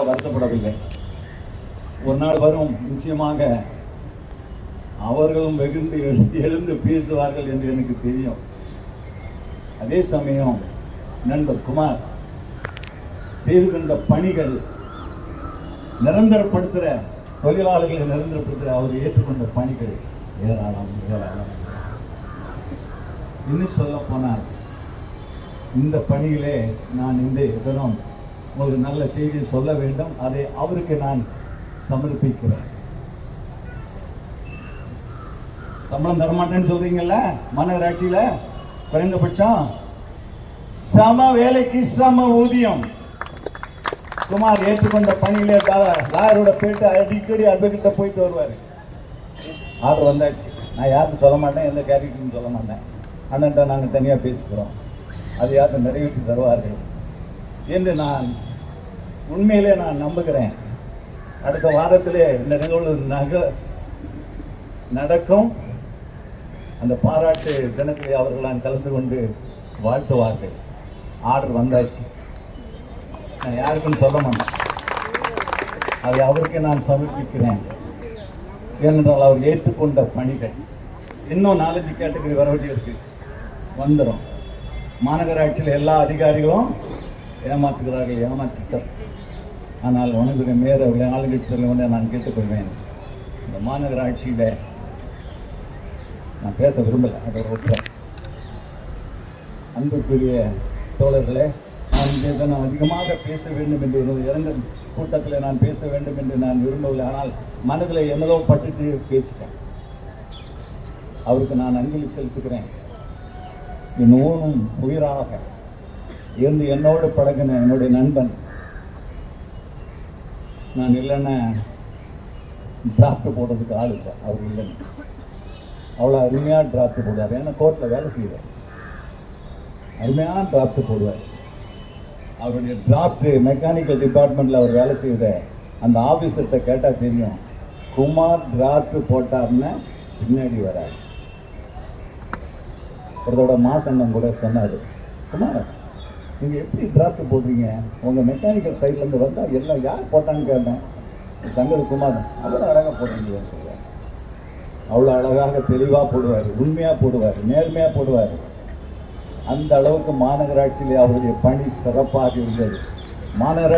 வருத்தப்படவில்லை. ஒரு நாள் வரும், நிச்சயமாக அவர்களும் வெகுண்டு எழுந்து பேசுவார்கள் என்று எனக்கு தெரியும். அதே சமயம் நண்பர் குமார் செய்துகின்ற பணிகள் நிரந்தரப்படுத்துகிற தொழிலாளர்களை நிரந்தரப்படுத்துகிற அவர் ஏற்றுக்கொண்ட பணிகள் ஏராளம். இன்னும் சொல்ல போனால் இந்த பணியிலே நான் இந்த தினம் ஒரு நல்ல செய்தியை சொல்ல வேண்டும். அதை அவருக்கு நான் சமர்ப்பிக்கிறேன். சம்பளம் தரமாட்டேன்னு சொல்றீங்கல்ல, மாநகராட்சியில குறைந்தபட்சம் சம வேலைக்கு சம ஊதியம். குமார் ஏற்றுக்கொண்ட பணியிலே லாயரோட போயிட்டு அடிக்கடி அட்வொகேட்ட போயிட்டு வருவார். ஆர்டர் வந்தாச்சு. நான் யாருக்கும் சொல்ல மாட்டேன், எந்த கேரக்டரும் சொல்ல மாட்டேன். அண்ணன்ட்ட நாங்கள் தனியாக பேசிக்கிறோம், அது யாரும் நிறைவேற்றி தருவார்கள் என்று நான் உண்மையிலே நான் நம்புகிறேன். அடுத்த வாரத்திலே இந்த நிகழ்வு நடக்கும். அந்த பாராட்டு தினத்திலே அவர்களால் கலந்து கொண்டு வாழ்த்துவார்கள். ஆர்டர் வந்தாச்சு. நான் யாருக்கும் சொல்ல மாட்டேன், அதை அவருக்கு நான் சமர்ப்பிக்கிறேன். ஏனென்றால் அவர் ஏற்றுக்கொண்ட பணிகள் இன்னும் 4 கேட்டகரி வர வேண்டி இருக்கு, வந்துடும். மாநகராட்சியில் எல்லா அதிகாரிகளும் ஏமாற்றுகிறார்கள், ஏமாற்றிட்டார். ஆனால் உனக்கு மேற ஆளுங்கட்சியில் வந்து நான் கேட்டுக்கொள்வேன், இந்த மாநகராட்சியில் நான் பேச விரும்பலை, அதை ஒப்புறேன். அன்புக்குரிய தோழர்களே, நான் அதிகமாக பேச வேண்டும் என்று இறந்த கூட்டத்தில் நான் பேச வேண்டும் என்று நான் விரும்பவில்லை. ஆனால் மனதில் என்னதோ பட்டுட்டு பேசிட்டேன். அவருக்கு நான் அஞ்சலி செலுத்துகிறேன். என் ஊனும் உயிராக இருந்து என்னோடு பழகின என்னுடைய நண்பன். நான் இல்லைன்னா டிராஃப்ட் போடுறதுக்கு ஆள் இல்லை, அவர் இல்லைன்னு. அவ்வளோ அருமையாக டிராஃப்ட் போடுவார். ஏன்னா கோர்ட்டில் வேலை செய்வார், அருமையான டிராஃப்ட் போடுவார். அவருடைய டிராஃப்ட் மெக்கானிக்கல் டிபார்ட்மெண்ட்டில் அவர் வேலை செய்கிற அந்த ஆஃபீஸர்கிட்ட கேட்டால் தெரியும், குமார் டிராஃப்ட் போட்டார்னு பின்னாடி வராது. ஒருத்தோட மாசண்ணன் கூட சொன்னார், குமார் நீங்கள் எப்படி டிராஃப்ட் போடுறீங்க, உங்கள் மெக்கானிக்கல் சைட்லேருந்து வந்தால் எல்லாம் யார் போட்டான்னு கேட்டேன். சங்கர் குமார் அவ்வளோ அழகாக போடுறீங்கன்னு சொல்லுவார். அவ்வளோ அழகாக தெளிவாக போடுவார், உண்மையாக போடுவார், நேர்மையாக போடுவார். அந்த அளவுக்கு மாநகராட்சியிலே அவருடைய பணி சிறப்பாக இருந்தது. மாநகராட்சி